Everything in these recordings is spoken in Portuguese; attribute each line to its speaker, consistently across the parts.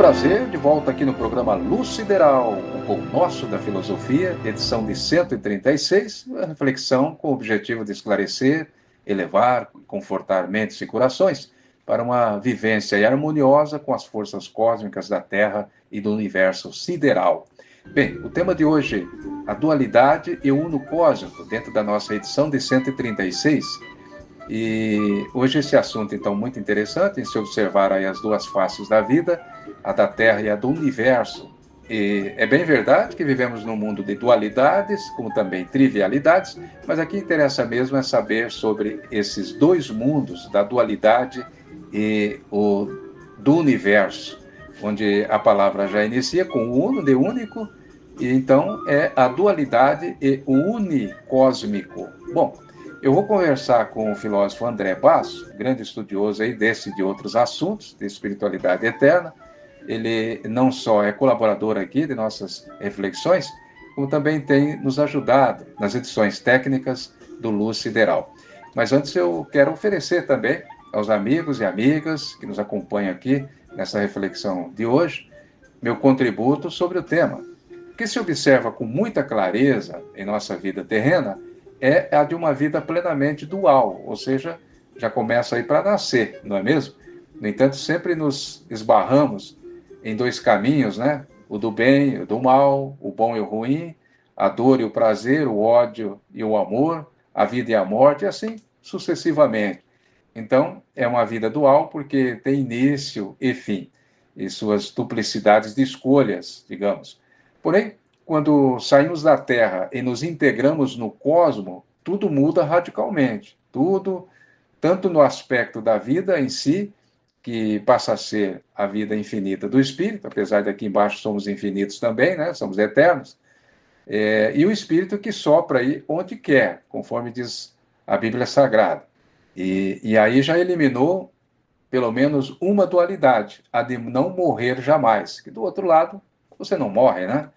Speaker 1: prazer, de volta aqui no programa Luz Sideral, o Pão Nosso da Filosofia, edição de 136, uma reflexão com o objetivo de esclarecer, elevar e confortar mentes e corações para uma vivência harmoniosa com as forças cósmicas da Terra e do universo sideral. Bem, o tema de hoje, a dualidade e o uno cósmico, dentro da nossa edição de 136. E hoje esse assunto, então, muito interessante, em se observar aí as duas faces da vida, a da Terra e a do universo. E é bem verdade que vivemos num mundo de dualidades, como também trivialidades, mas aqui interessa mesmo é saber sobre esses dois mundos, da dualidade e o do universo, onde a palavra já inicia com uno, de único, e então é a dualidade e o unicósmico. Bom, eu vou conversar com o filósofo André Basso, grande estudioso aí desse e de outros assuntos, de espiritualidade eterna. Ele não só é colaborador aqui de nossas reflexões, como também tem nos ajudado nas edições técnicas do Luz Sideral. Mas antes eu quero oferecer também aos amigos e amigas que nos acompanham aqui nessa reflexão de hoje, meu contributo sobre o tema, que se observa com muita clareza em nossa vida terrena é a de uma vida plenamente dual, ou seja, já começa aí para nascer, não é mesmo? No entanto, sempre nos esbarramos em dois caminhos, né? O do bem e o do mal, o bom e o ruim, a dor e o prazer, o ódio e o amor, a vida e a morte, e assim sucessivamente. Então, é uma vida dual porque tem início e fim, e suas duplicidades de escolhas, digamos. Porém, quando saímos da Terra e nos integramos no cosmos, tudo muda radicalmente. Tudo, tanto no aspecto da vida em si, que passa a ser a vida infinita do Espírito, apesar de aqui embaixo somos infinitos também, né? Somos eternos, e o Espírito que sopra aí onde quer, conforme diz a Bíblia Sagrada. E aí já eliminou pelo menos uma dualidade, a de não morrer jamais, que do outro lado você não morre, né?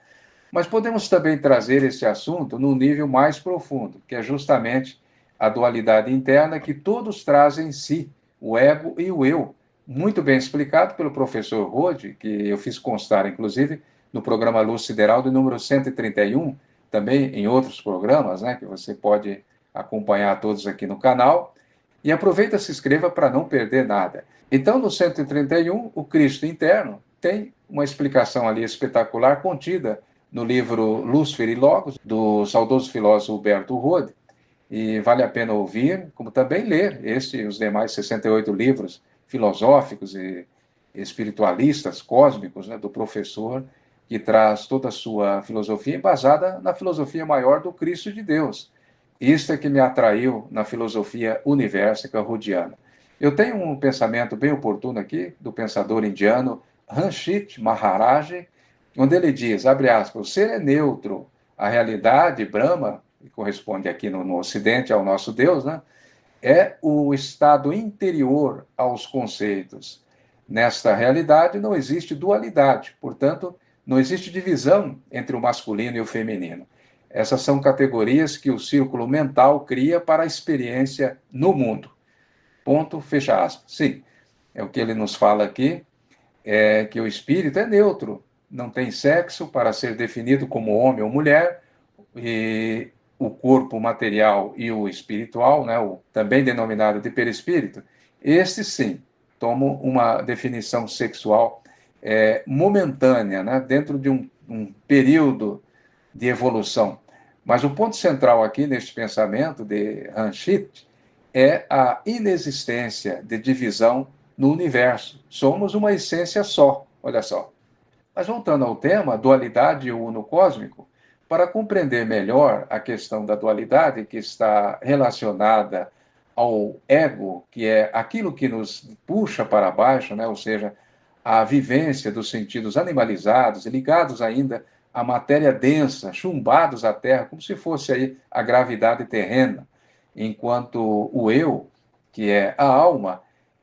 Speaker 1: Mas podemos também trazer esse assunto num nível mais profundo, que é justamente a dualidade interna que todos trazem em si, o ego e o eu. Muito bem explicado pelo professor Rode, que eu fiz constar, inclusive, no programa Luz Sideral do número 131, também em outros programas, né, que você pode acompanhar todos aqui no canal. E aproveita e se inscreva para não perder nada. Então, no 131, o Cristo interno tem uma explicação ali espetacular contida no livro Lúcifer e Logos, do saudoso filósofo Huberto Rode, e vale a pena ouvir, como também ler este e os demais 68 livros filosóficos e espiritualistas cósmicos, né, do professor, que traz toda a sua filosofia embasada na filosofia maior do Cristo de Deus. Isto é que me atraiu na filosofia universal rodiana. Eu tenho um pensamento bem oportuno aqui, do pensador indiano Ranjit Maharaj, onde ele diz, abre aspas, o ser é neutro, a realidade, Brahma, que corresponde aqui no Ocidente ao nosso Deus, né, é o estado interior aos conceitos. Nesta realidade não existe dualidade, portanto, não existe divisão entre o masculino e o feminino. Essas são categorias que o círculo mental cria para a experiência no mundo. Ponto, fecha aspas. Sim, é o que ele nos fala aqui, é que o espírito é neutro, não tem sexo para ser definido como homem ou mulher, e o corpo material e o espiritual, né, o também denominado de perispírito, estes sim tomam uma definição sexual momentânea, né, dentro de um período de evolução. Mas o ponto central aqui neste pensamento de Ranjit é a inexistência de divisão no universo. Somos uma essência só, olha só. Mas voltando ao tema, dualidade e o uno cósmico, para compreender melhor a questão da dualidade que está relacionada ao ego, que é aquilo que nos puxa para baixo, né? Ou seja, a vivência dos sentidos animalizados e ligados ainda à matéria densa, chumbados à terra, como se fosse aí a gravidade terrena, enquanto o eu, que é a alma,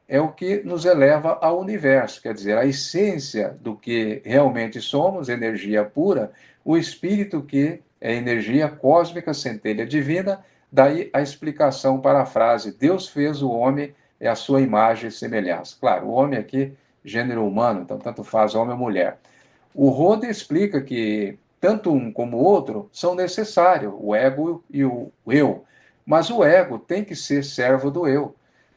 Speaker 1: é o que nos eleva ao universo, quer dizer, a essência do que realmente somos, energia pura, o espírito que é energia cósmica, centelha divina, daí a explicação para a frase, Deus fez o homem é a sua imagem e semelhança. Claro, o homem aqui gênero humano, então tanto faz homem ou mulher. O Rode explica que tanto um como o outro são necessários, o ego e o eu, mas o ego tem que ser servo do eu.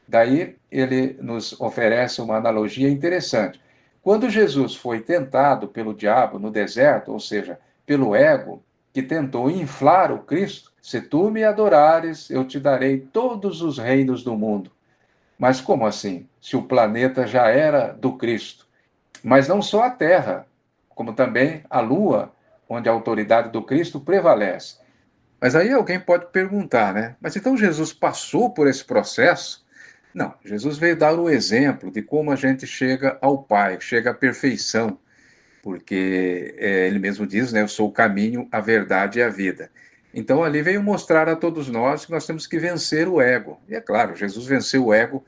Speaker 1: Daí ele nos oferece uma analogia interessante. Quando Jesus foi tentado pelo diabo no deserto, ou seja, pelo ego, que tentou inflar o Cristo, se tu me adorares, eu te darei todos os reinos do mundo. Mas como assim? Se o planeta já era do Cristo? Mas não só a Terra, como também a Lua, onde a autoridade do Cristo prevalece. Mas aí alguém pode perguntar, né? Mas então Jesus passou por esse processo? Não, Jesus veio dar o exemplo de como a gente chega ao Pai, chega à perfeição, porque ele mesmo diz, né? Eu sou o caminho, a verdade e a vida. Então ali veio mostrar a todos nós que nós temos que vencer o ego. E é claro, Jesus venceu o ego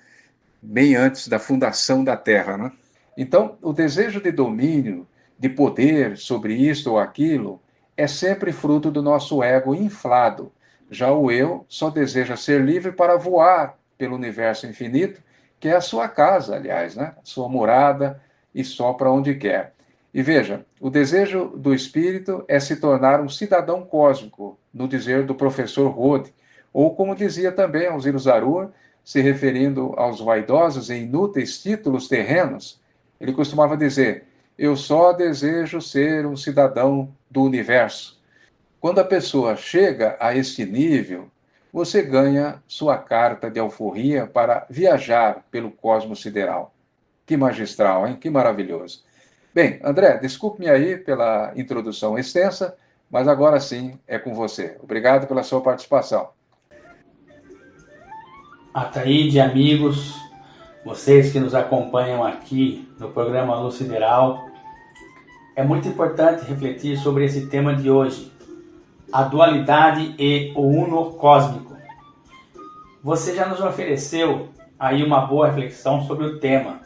Speaker 1: bem antes da fundação da Terra, né? Então, o desejo de domínio, de poder sobre isto ou aquilo, é sempre fruto do nosso ego inflado. Já o eu só deseja ser livre para voar pelo universo infinito, que é a sua casa, aliás, né? A sua morada e só para onde quer. E veja, o desejo do espírito é se tornar um cidadão cósmico, no dizer do professor Rode, ou como dizia também Alziro Zarur, se referindo aos vaidosos e inúteis títulos terrenos, ele costumava dizer: eu só desejo ser um cidadão do universo. Quando a pessoa chega a este nível, você ganha sua carta de alforria para viajar pelo cosmos sideral. Que magistral, hein? Que maravilhoso. Bem, André, desculpe-me aí pela introdução extensa, mas agora sim é com você. Obrigado pela sua participação.
Speaker 2: Ataíde, amigos, vocês que nos acompanham aqui no programa Luz Sideral, é muito importante refletir sobre esse tema de hoje, a dualidade e o uno cósmico. Você já nos ofereceu aí uma boa reflexão sobre o tema,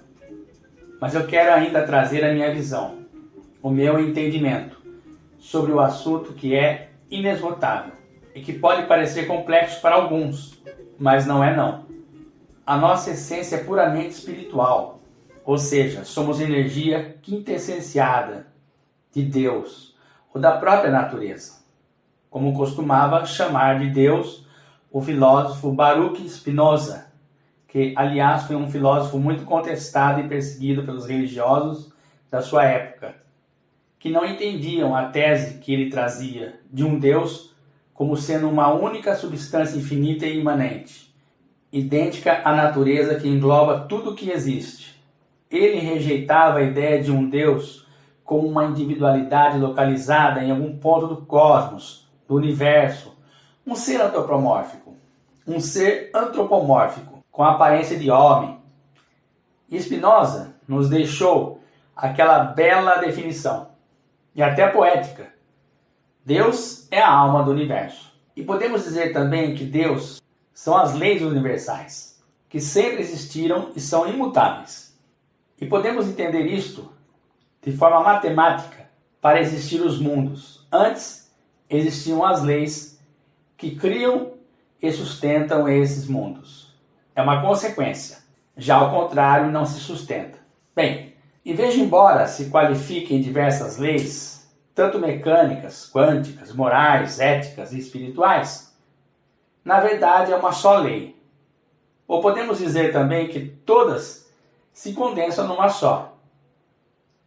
Speaker 2: mas eu quero ainda trazer a minha visão, o meu entendimento sobre o assunto que é inesgotável e que pode parecer complexo para alguns, mas não é não. A nossa essência é puramente espiritual, ou seja, somos energia quintessenciada de Deus ou da própria natureza, como costumava chamar de Deus o filósofo Baruch Spinoza, que aliás foi um filósofo muito contestado e perseguido pelos religiosos da sua época, que não entendiam a tese que ele trazia de um Deus como sendo uma única substância infinita e imanente, idêntica à natureza que engloba tudo o que existe. Ele rejeitava a ideia de um Deus como uma individualidade localizada em algum ponto do cosmos, do universo, um ser antropomórfico, com a aparência de homem. E Spinoza nos deixou aquela bela definição, e até poética. Deus é a alma do universo. E podemos dizer também que Deus são as leis universais, que sempre existiram e são imutáveis. E podemos entender isto de forma matemática para existir os mundos. Antes existiam as leis que criam e sustentam esses mundos. É uma consequência. Já ao contrário, não se sustenta. Bem, e veja, embora se qualifiquem diversas leis, tanto mecânicas, quânticas, morais, éticas e espirituais, na verdade é uma só lei. Ou podemos dizer também que todas se condensam numa só,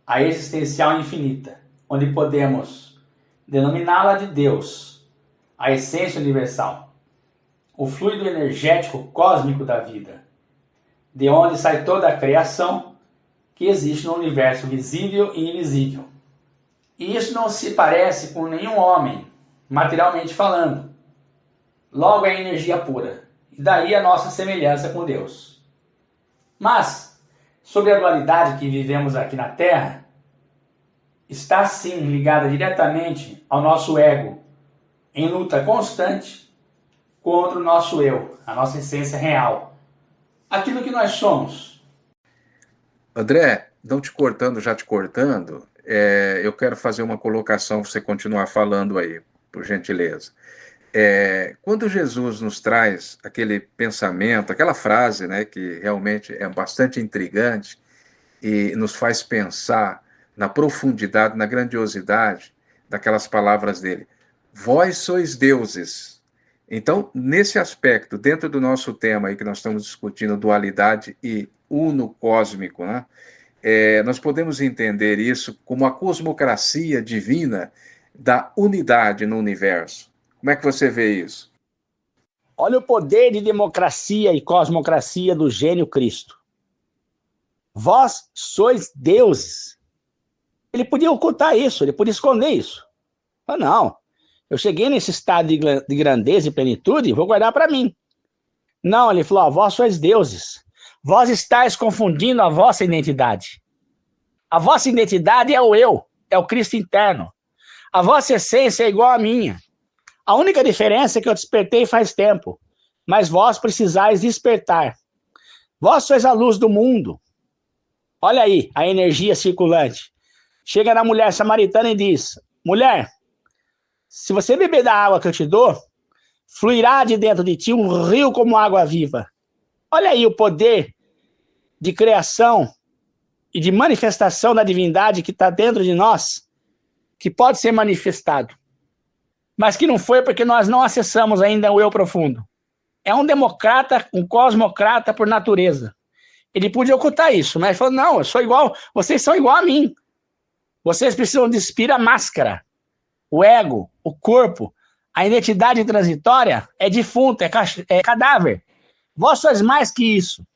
Speaker 2: a existencial infinita, onde podemos denominá-la de Deus, a essência universal, o fluido energético cósmico da vida, de onde sai toda a criação que existe no universo visível e invisível. E isso não se parece com nenhum homem, materialmente falando. Logo é energia pura, e daí a nossa semelhança com Deus. Mas, sobre a dualidade que vivemos aqui na Terra, está sim ligada diretamente ao nosso ego, em luta constante contra o nosso eu, a nossa essência real, aquilo que nós somos.
Speaker 1: André, não te cortando, já te cortando, eu quero fazer uma colocação para você continuar falando aí, por gentileza. Quando Jesus nos traz aquele pensamento, aquela frase, né, que realmente é bastante intrigante, e nos faz pensar na profundidade, na grandiosidade daquelas palavras dele. Vós sois deuses. Então, nesse aspecto, dentro do nosso tema aí que nós estamos discutindo, dualidade e uno cósmico, né? Nós podemos entender isso como a cosmocracia divina da unidade no universo. Como é que você vê isso?
Speaker 3: Olha o poder de democracia e cosmocracia do gênio Cristo. Vós sois deuses. Ele podia ocultar isso, ele podia esconder isso. Mas não, eu cheguei nesse estado de grandeza e plenitude, vou guardar para mim. Não, ele falou, vós sois deuses. Vós estáis confundindo a vossa identidade. A vossa identidade é o eu, é o Cristo interno. A vossa essência é igual à minha. A única diferença é que eu despertei faz tempo, mas vós precisais despertar. Vós sois a luz do mundo. Olha aí, a energia circulante. Chega na mulher samaritana e diz, mulher, se você beber da água que eu te dou, fluirá de dentro de ti um rio como água viva. Olha aí o poder de criação e de manifestação da divindade que está dentro de nós, que pode ser manifestado, mas que não foi porque nós não acessamos ainda o eu profundo. É um democrata, um cosmocrata por natureza. Ele podia ocultar isso, mas ele falou, não, eu sou igual, vocês são igual a mim. Vocês precisam despir a máscara, o ego, o corpo, a identidade transitória é defunto, é cadáver. Vós sois mais que isso.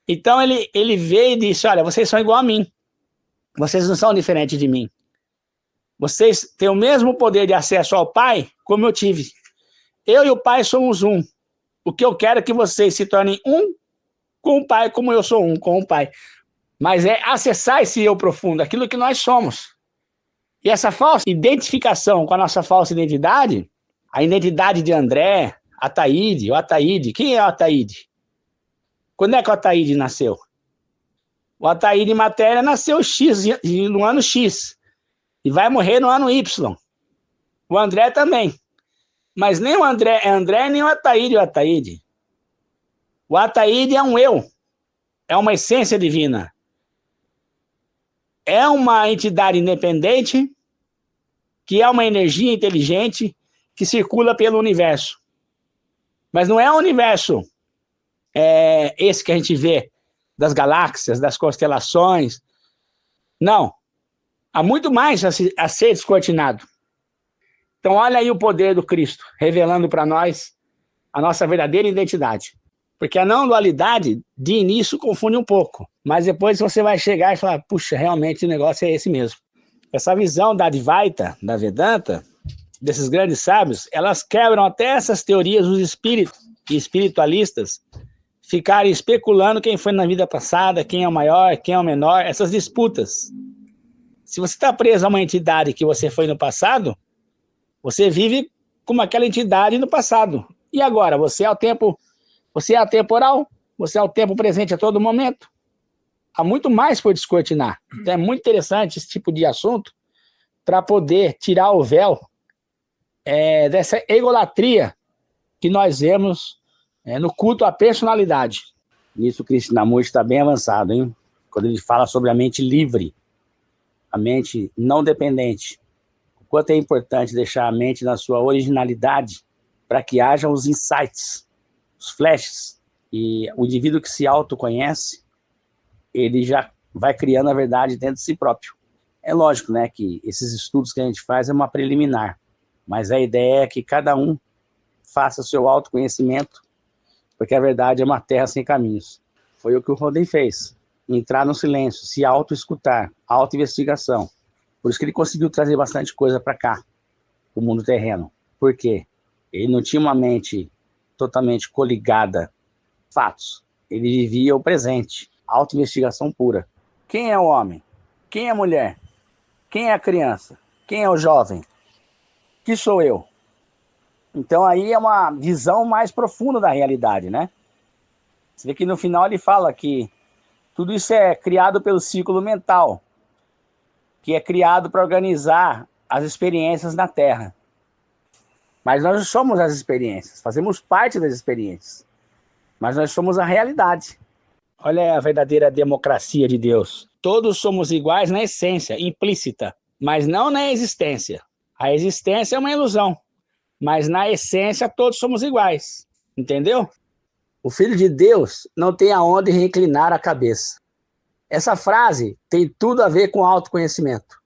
Speaker 3: Então ele veio e disse, olha, vocês são igual a mim. Vocês não são diferentes de mim. Vocês têm o mesmo poder de acesso ao Pai como eu tive. Eu e o Pai somos um. O que eu quero é que vocês se tornem um com o Pai, como eu sou um com o Pai. Mas é acessar esse eu profundo, aquilo que nós somos. E essa falsa identificação com a nossa falsa identidade, a identidade de André, Ataíde, o Ataíde, quem é o Ataíde? Quando é que o Ataíde nasceu? O Ataíde matéria nasceu no ano X e vai morrer no ano Y. O André também. Mas nem o André é André, nem o Ataíde é o Ataíde. O Ataíde é um eu, é uma essência divina. É uma entidade independente, que é uma energia inteligente, que circula pelo universo. Mas não é o universo esse que a gente vê, das galáxias, das constelações. Não. Há muito mais a ser descortinado. Então olha aí o poder do Cristo, revelando para nós a nossa verdadeira identidade. Porque a não dualidade, de início, confunde um pouco. Mas depois você vai chegar e falar, puxa, realmente o negócio é esse mesmo. Essa visão da Advaita, da Vedanta, desses grandes sábios, elas quebram até essas teorias dos espíritos e espiritualistas ficarem especulando quem foi na vida passada, quem é o maior, quem é o menor, essas disputas. Se você está preso a uma entidade que você foi no passado, você vive como aquela entidade no passado. E agora? Você é atemporal? Você é o tempo presente a todo momento? Há muito mais por descortinar. Então é muito interessante esse tipo de assunto para poder tirar o véu dessa egolatria que nós vemos no culto à personalidade. Nisso o Krishnamurti está bem avançado, hein? Quando ele fala sobre a mente livre, a mente não dependente. O quanto é importante deixar a mente na sua originalidade para que haja os insights, os flashes. E o indivíduo que se autoconhece, ele já vai criando a verdade dentro de si próprio. É lógico, né, que esses estudos que a gente faz é uma preliminar, mas a ideia é que cada um faça o seu autoconhecimento, porque a verdade é uma terra sem caminhos. Foi o que o Rodin fez, entrar no silêncio, se auto-escutar, auto-investigação. Por isso que ele conseguiu trazer bastante coisa para cá, o mundo terreno. Por quê? Ele não tinha uma mente totalmente coligada, fatos. Ele vivia o presente, auto-investigação pura. Quem é o homem? Quem é a mulher? Quem é a criança? Quem é o jovem? Que sou eu? Então aí é uma visão mais profunda da realidade, né? Você vê que no final ele fala que tudo isso é criado pelo círculo mental, que é criado para organizar as experiências na Terra. Mas nós não somos as experiências, fazemos parte das experiências. Mas nós somos a realidade. Olha a verdadeira democracia de Deus. Todos somos iguais na essência, implícita, mas não na existência. A existência é uma ilusão, mas na essência todos somos iguais. Entendeu? O Filho de Deus não tem aonde reclinar a cabeça. Essa frase tem tudo a ver com autoconhecimento.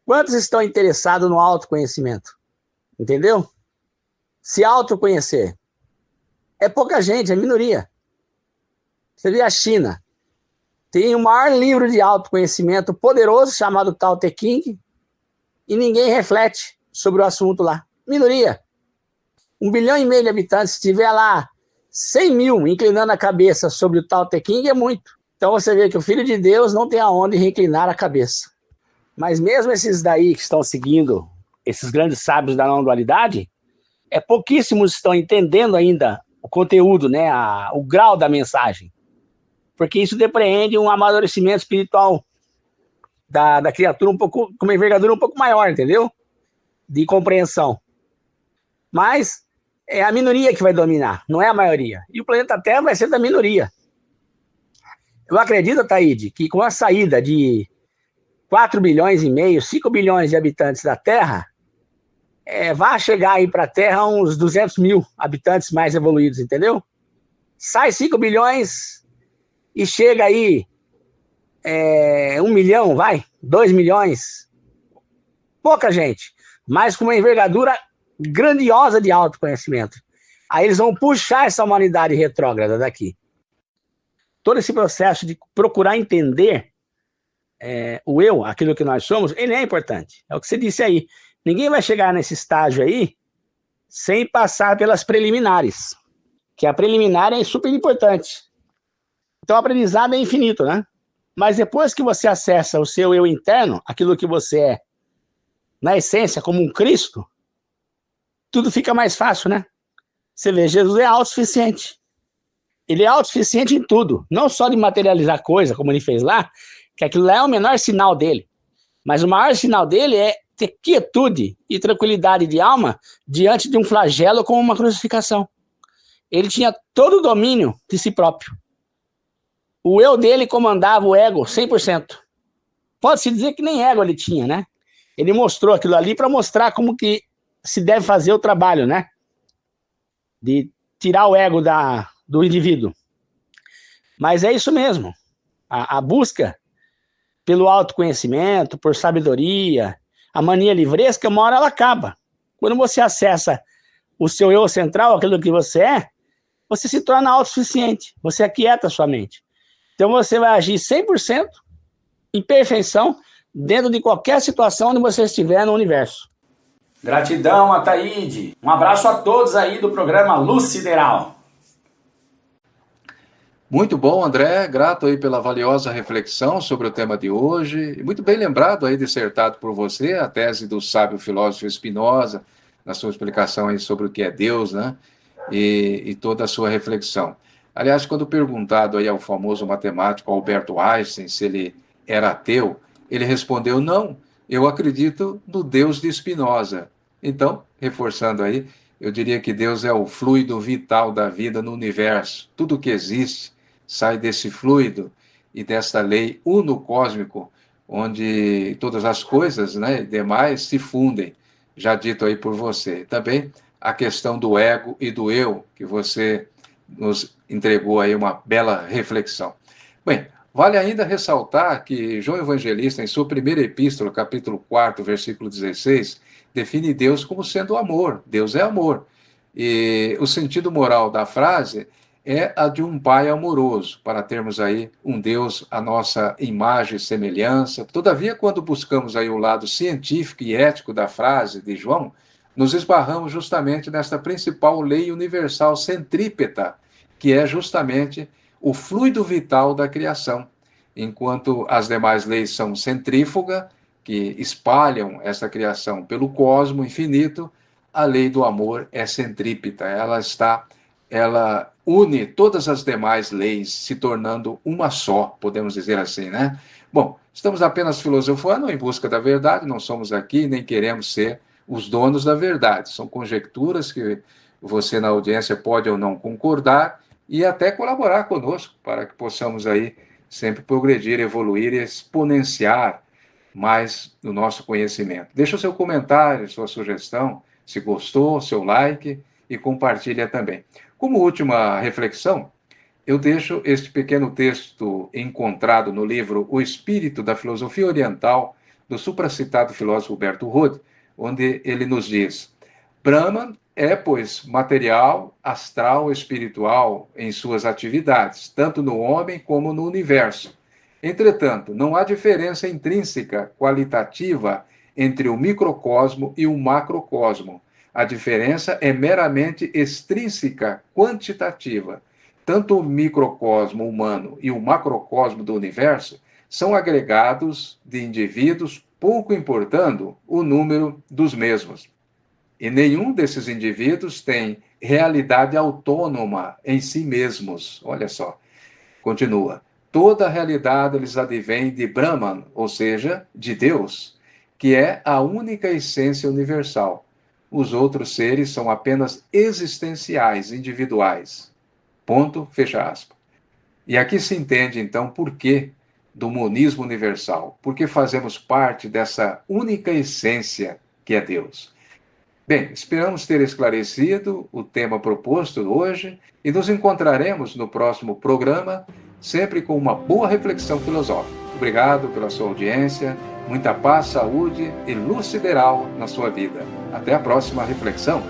Speaker 3: Quantos estão interessados no autoconhecimento? Entendeu? Se autoconhecer. É pouca gente, é minoria. Você vê a China. Tem o maior livro de autoconhecimento poderoso chamado Tao Te Ching e ninguém reflete sobre o assunto lá. Minoria. 1,5 bilhão de habitantes, se tiver lá 100 mil inclinando a cabeça sobre o Tao Te Ching, é muito. Então você vê que o Filho de Deus não tem aonde reclinar a cabeça. Mas mesmo esses daí que estão seguindo, esses grandes sábios da não-dualidade, pouquíssimos estão entendendo ainda o conteúdo, né, o grau da mensagem. Porque isso depreende um amadurecimento espiritual da criatura com uma envergadura um pouco maior, entendeu? De compreensão. Mas é a minoria que vai dominar, não é a maioria. E o planeta Terra vai ser da minoria. Eu acredito, Taíde, que com a saída de 4 bilhões e meio, 5 bilhões de habitantes da Terra, vai chegar aí para a Terra uns 200 mil habitantes mais evoluídos, entendeu? Sai 5 bilhões e chega aí 1 milhão, 2 milhões. Pouca gente, mas com uma envergadura grandiosa de autoconhecimento. Aí eles vão puxar essa humanidade retrógrada daqui. Todo esse processo de procurar entender o eu, aquilo que nós somos, ele é importante. É o que você disse aí. Ninguém vai chegar nesse estágio aí sem passar pelas preliminares. Que a preliminar é super importante. Então, o aprendizado é infinito, né? Mas depois que você acessa o seu eu interno, aquilo que você é, na essência, como um Cristo, tudo fica mais fácil, né? Você vê, Jesus é autossuficiente. Ele é autossuficiente em tudo. Não só de materializar coisa, como ele fez lá, que aquilo lá é o menor sinal dele. Mas o maior sinal dele é ter quietude e tranquilidade de alma diante de um flagelo como uma crucificação. Ele tinha todo o domínio de si próprio. O eu dele comandava o ego 100%. Pode-se dizer que nem ego ele tinha, né? Ele mostrou aquilo ali para mostrar como que se deve fazer o trabalho, né? De tirar o ego do indivíduo. Mas é isso mesmo. A busca pelo autoconhecimento, por sabedoria, a mania livresca, uma hora ela acaba. Quando você acessa o seu eu central, aquilo que você é, você se torna autossuficiente. Você aquieta a sua mente. Então você vai agir 100% em perfeição dentro de qualquer situação onde você estiver no universo.
Speaker 2: Gratidão, Ataíde. Um abraço a todos aí do programa Luz Sideral.
Speaker 1: Muito bom, André. Grato aí pela valiosa reflexão sobre o tema de hoje. Muito bem lembrado aí, dissertado por você, a tese do sábio filósofo Spinoza, na sua explicação aí sobre o que é Deus, né? E toda a sua reflexão. Aliás, quando perguntado aí ao famoso matemático Alberto Einstein se ele era ateu, ele respondeu: não, eu acredito no Deus de Spinoza. Então, reforçando aí, eu diria que Deus é o fluido vital da vida no universo. Tudo que existe sai desse fluido e desta lei uno-cósmico, onde todas as coisas, né, demais se fundem, já dito aí por você. Também a questão do ego e do eu, que você nos entregou aí uma bela reflexão. Bem, vale ainda ressaltar que João Evangelista, em sua primeira epístola, capítulo 4, versículo 16, define Deus como sendo amor. Deus é amor. E o sentido moral da frase é a de um pai amoroso, para termos aí um Deus à nossa imagem e semelhança. Todavia, quando buscamos aí o lado científico e ético da frase de João, nos esbarramos justamente nesta principal lei universal centrípeta, que é justamente o fluido vital da criação. Enquanto as demais leis são centrífuga, que espalham essa criação pelo cosmo infinito, a lei do amor é centrípeta. Ela une todas as demais leis, se tornando uma só, podemos dizer assim, né? Bom, estamos apenas filosofando em busca da verdade, não somos aqui, nem queremos ser os donos da verdade. São conjecturas que você na audiência pode ou não concordar, e até colaborar conosco para que possamos aí sempre progredir, evoluir e exponenciar mais o nosso conhecimento. Deixa o seu comentário, sua sugestão, se gostou, seu like e compartilha também. Como última reflexão, eu deixo este pequeno texto encontrado no livro O Espírito da Filosofia Oriental, do supracitado filósofo Huberto Rudd, onde ele nos diz: Brahman é, pois, material, astral, espiritual em suas atividades, tanto no homem como no universo. Entretanto, não há diferença intrínseca, qualitativa, entre o microcosmo e o macrocosmo. A diferença é meramente extrínseca, quantitativa. Tanto o microcosmo humano e o macrocosmo do universo são agregados de indivíduos, pouco importando o número dos mesmos. E nenhum desses indivíduos tem realidade autônoma em si mesmos. Olha só. Continua. Toda a realidade lhes advém de Brahman, ou seja, de Deus, que é a única essência universal. Os outros seres são apenas existenciais, individuais. Ponto, fecha aspas. E aqui se entende, então, por que do monismo universal. Porque fazemos parte dessa única essência que é Deus. Bem, esperamos ter esclarecido o tema proposto hoje e nos encontraremos no próximo programa, sempre com uma boa reflexão filosófica. Obrigado pela sua audiência, muita paz, saúde e luz sideral na sua vida. Até a próxima reflexão.